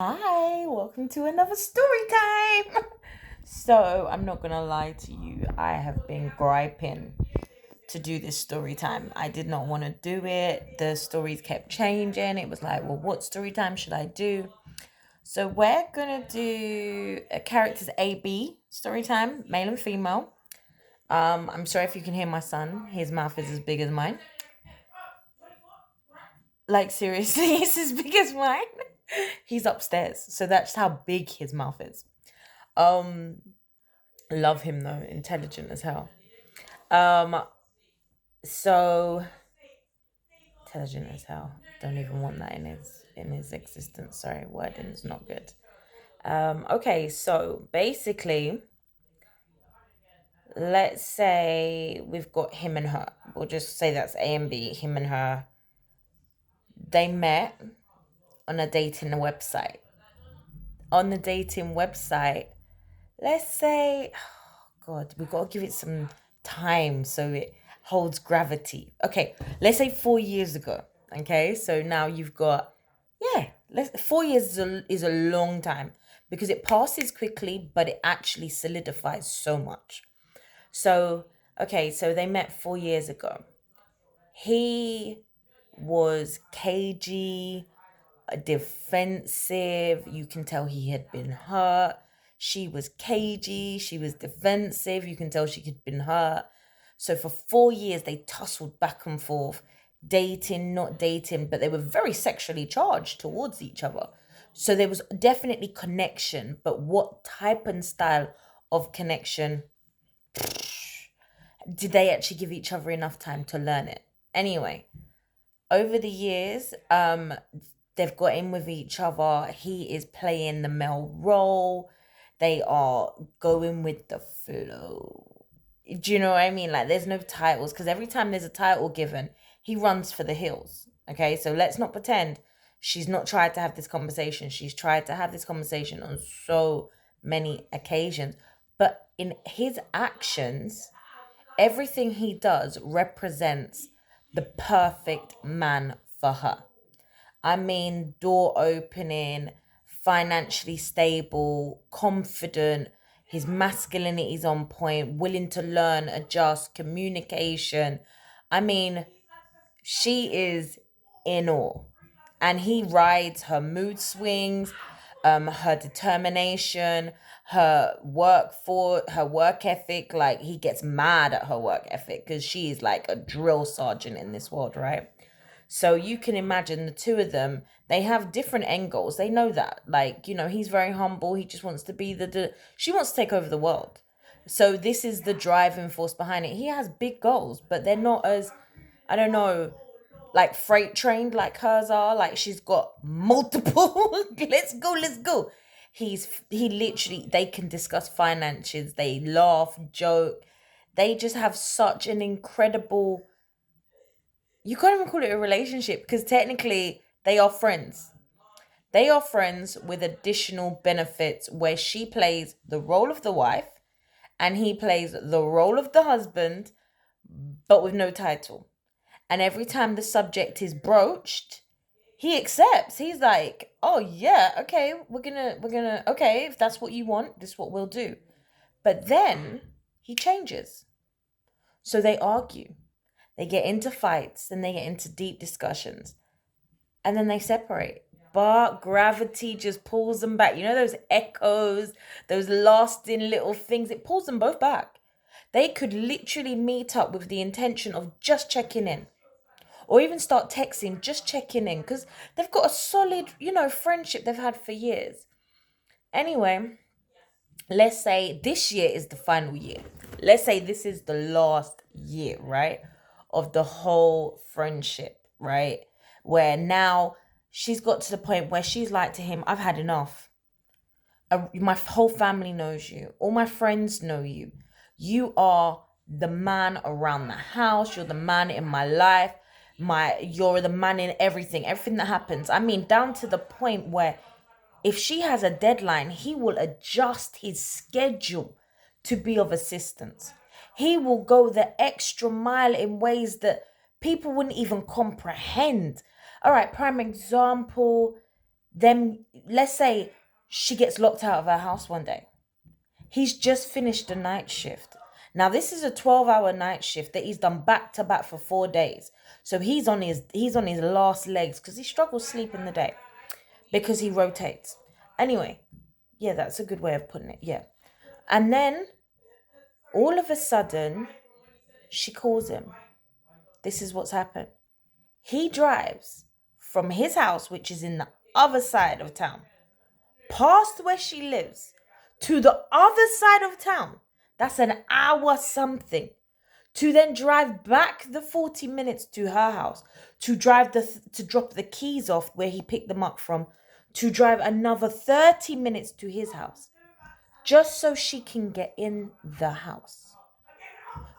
Hi, welcome to another story time. So, I'm not gonna lie to you, I have been griping to do this story time. I did not want to do it. The stories kept changing. It was like, well, what story time should I do? So, we're gonna do a characters A B story time, male and female. I'm sorry if you can hear my son, his mouth is as big as mine. Like, seriously, it's as big as mine. He's upstairs, so that's how big his mouth is. Um, Love him though, intelligent as hell. Um, so intelligent as hell. Don't even want that in his existence. Sorry, wording is not good. Okay, so basically, let's say we've got him and her. We'll just say that's A and B, him and her. They met on a dating website. On the dating website, let's say, oh God, we've got to give it some time so it holds gravity. Okay, let's say 4 years ago. Okay, so now you've got, yeah, 4 years is a long time because it passes quickly, but it actually solidifies so much. So, okay, so they met 4 years ago. He was cagey, defensive. You can tell he had been hurt. She was cagey. She was defensive. You can tell she had been hurt. So for 4 years, they tussled back and forth, dating, not dating, but they were very sexually charged towards each other. So there was definitely connection, but what type and style of connection did they actually give each other enough time to learn it? Anyway, over the years, they've got in with each other. He is playing the male role. They are going with the flow. Do you know what I mean? Like, there's no titles because every time there's a title given, he runs for the hills. Okay, so let's not pretend she's not tried to have this conversation. She's tried to have this conversation on so many occasions. But in his actions, everything he does represents the perfect man for her. I mean, door opening, financially stable, confident, his masculinity is on point, willing to learn, adjust, communication. I mean, she is in awe. And he rides her mood swings, her determination, her work ethic. Like, he gets mad at her work ethic because she is like a drill sergeant in this world, right? So you can imagine the two of them, they have different end goals. They know that. Like, he's very humble. He just wants to be she wants to take over the world. So this is the driving force behind it. He has big goals, but they're not as, I don't know, like freight trained like hers are. Like, she's got multiple let's go. He literally, they can discuss finances, they laugh, joke. They just have such an incredible, you can't even call it a relationship because technically they are friends. They are friends with additional benefits where she plays the role of the wife and he plays the role of the husband, but with no title. And every time the subject is broached, he accepts. He's like, "Oh yeah, okay, we're gonna okay, if that's what you want, this is what we'll do." But then he changes. So they argue. They get into fights, then they get into deep discussions, and then they separate. But gravity just pulls them back. You know those echoes, those lasting little things, it pulls them both back. They could literally meet up with the intention of just checking in or even start texting, just checking in because they've got a solid, friendship they've had for years. Anyway, let's say this year is the final year. Let's say this is the last year, right? Of the whole friendship, right? Where now she's got to the point where she's like to him, I've had enough. My whole family knows you. All my friends know you. You are the man around the house. You're the man in my life. You're the man in everything that happens. I mean, down to the point where if she has a deadline, he will adjust his schedule to be of assistance. He will go the extra mile in ways that people wouldn't even comprehend. All right, prime example, Then let's say she gets locked out of her house one day. He's just finished a night shift. Now this is a 12-hour night shift that he's done back to back for 4 days. So he's on his last legs because he struggles sleep in the day because he rotates. Anyway, yeah, that's a good way of putting it. Yeah. And then all of a sudden, she calls him. This is what's happened. He drives from his house, which is in the other side of town, past where she lives, to the other side of town. That's an hour something. To then drive back the 40 minutes to her house, to drop the keys off where he picked them up from, to drive another 30 minutes to his house, just so she can get in the house.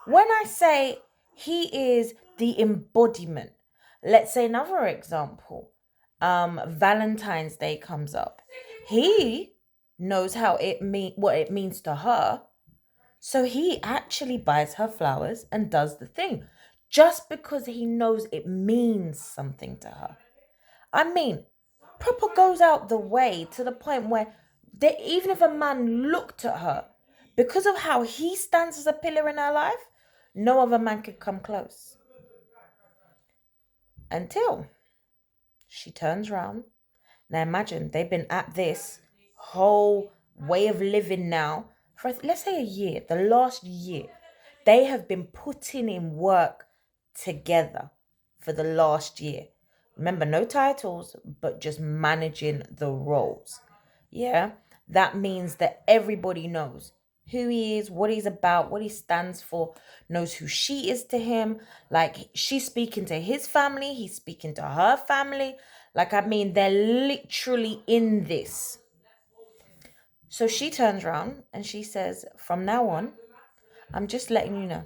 When I say he is the embodiment, let's say another example. Valentine's Day comes up. He knows what it means to her. So he actually buys her flowers and does the thing just because he knows it means something to her. I mean, proper goes out the way to the point where even if a man looked at her, because of how he stands as a pillar in her life, no other man could come close. Until she turns around. Now imagine they've been at this whole way of living now for, let's say, a year, the last year. They have been putting in work together for the last year. Remember, no titles, but just managing the roles. Yeah, that means that everybody knows who he is, what he's about, what he stands for, knows who she is to him. Like, she's speaking to his family, he's speaking to her family. Like, I mean, they're literally in this. So she turns around and she says, from now on, I'm just letting you know.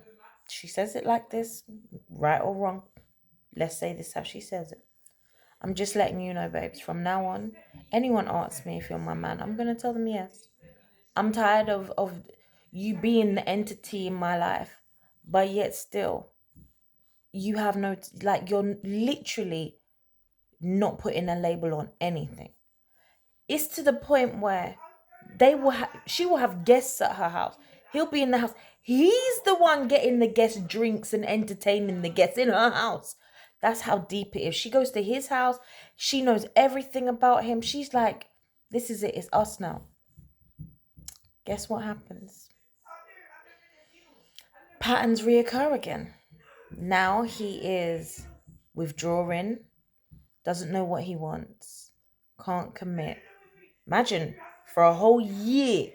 She says it like this, right or wrong. Let's say this how she says it. I'm just letting you know, babes, from now on, anyone asks me if you're my man, I'm going to tell them yes. I'm tired of you being the entity in my life, but yet still, you have no, like, you're literally not putting a label on anything. It's to the point where she will have guests at her house. He'll be in the house. He's the one getting the guest drinks and entertaining the guests in her house. That's how deep it is. She goes to his house. She knows everything about him. She's like, this is it. It's us now. Guess what happens? Patterns reoccur again. Now he is withdrawing, doesn't know what he wants, can't commit. Imagine, for a whole year,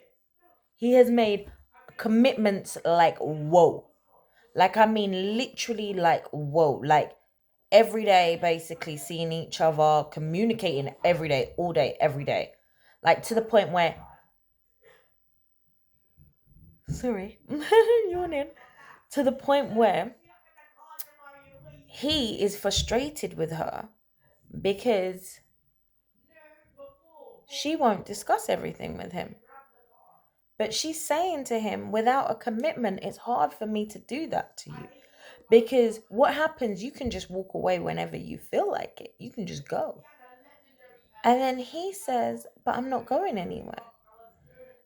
he has made commitments like, whoa. Like, I mean, literally like, whoa. Like, every day, basically seeing each other, communicating every day, all day, every day. Like, to the point where, sorry, yawning. To the point where he is frustrated with her because she won't discuss everything with him. But she's saying to him, without a commitment, it's hard for me to do that to you. Because what happens, you can just walk away whenever you feel like it. You can just go. And then he says, but I'm not going anywhere.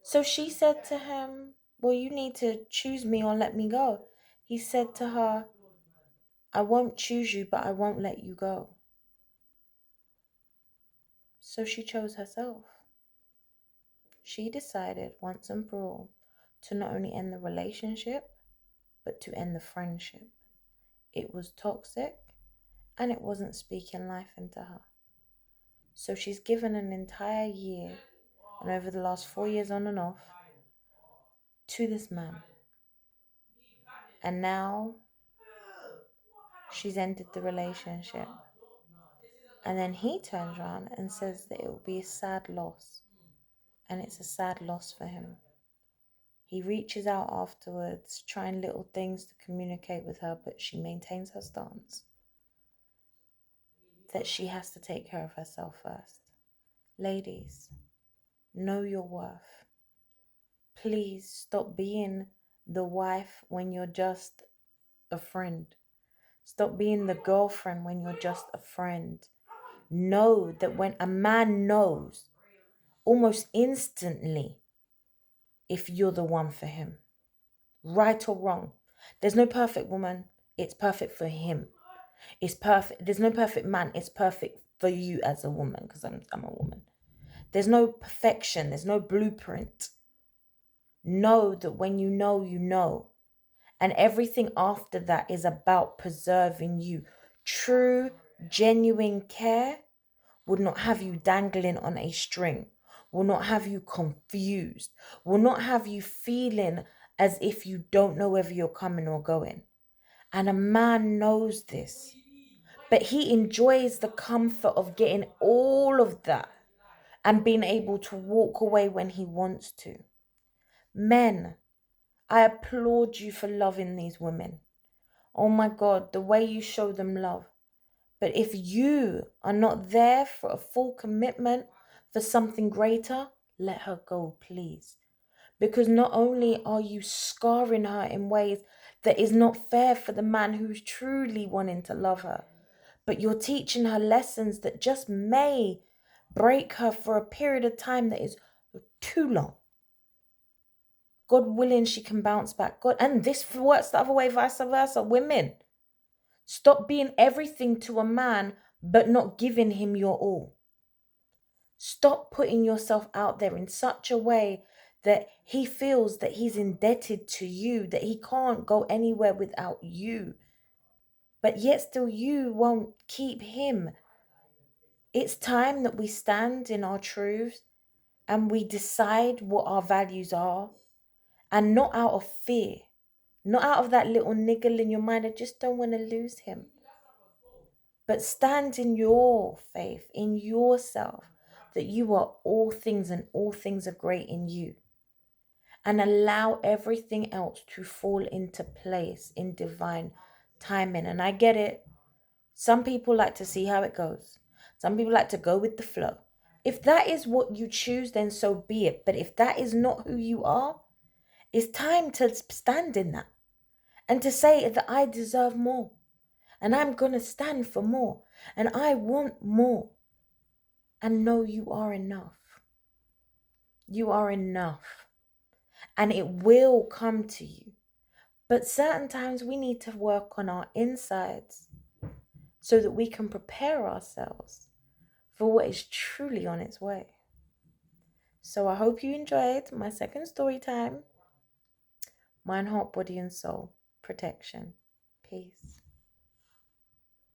So she said to him, well, you need to choose me or let me go. He said to her, I won't choose you, but I won't let you go. So she chose herself. She decided once and for all to not only end the relationship, but to end the friendship. It was toxic and it wasn't speaking life into her. So she's given an entire year, and over the last 4 years on and off, to this man. And now she's ended the relationship. And then he turns around and says that it will be a sad loss. And it's a sad loss for him. He reaches out afterwards, trying little things to communicate with her, but she maintains her stance that she has to take care of herself first. Ladies, know your worth. Please stop being the wife when you're just a friend. Stop being the girlfriend when you're just a friend. know that when a man knows almost instantly if you're the one for him, right or wrong. There's no perfect woman. It's perfect for him. It's perfect. There's no perfect man. It's perfect for you as a woman, because I'm a woman. There's no perfection. There's no blueprint. Know that when you know, you know. And everything after that is about preserving you. True, genuine care would not have you dangling on a string, will not have you confused, will not have you feeling as if you don't know whether you're coming or going. And a man knows this, but he enjoys the comfort of getting all of that and being able to walk away when he wants to. Men, I applaud you for loving these women. Oh my God, the way you show them love. But if you are not there for a full commitment for something greater, let her go, please. Because not only are you scarring her in ways that is not fair for the man who's truly wanting to love her, but you're teaching her lessons that just may break her for a period of time that is too long. God willing, she can bounce back. God, and this works the other way, vice versa. Women, stop being everything to a man, but not giving him your all. Stop putting yourself out there in such a way that he feels that he's indebted to you, that he can't go anywhere without you. But yet still you won't keep him. It's time that we stand in our truths and we decide what our values are, and not out of fear, not out of that little niggle in your mind, I just don't want to lose him. But stand in your faith, in yourself, that you are all things and all things are great in you. And allow everything else to fall into place in divine timing. And I get it. Some people like to see how it goes. Some people like to go with the flow. If that is what you choose, then so be it. But if that is not who you are, it's time to stand in that and to say that I deserve more. And I'm going to stand for more. And I want more. And know you are enough. You are enough. And it will come to you. But certain times we need to work on our insides so that we can prepare ourselves for what is truly on its way. So I hope you enjoyed my second story time. Mind, heart, body, and soul. Protection. Peace.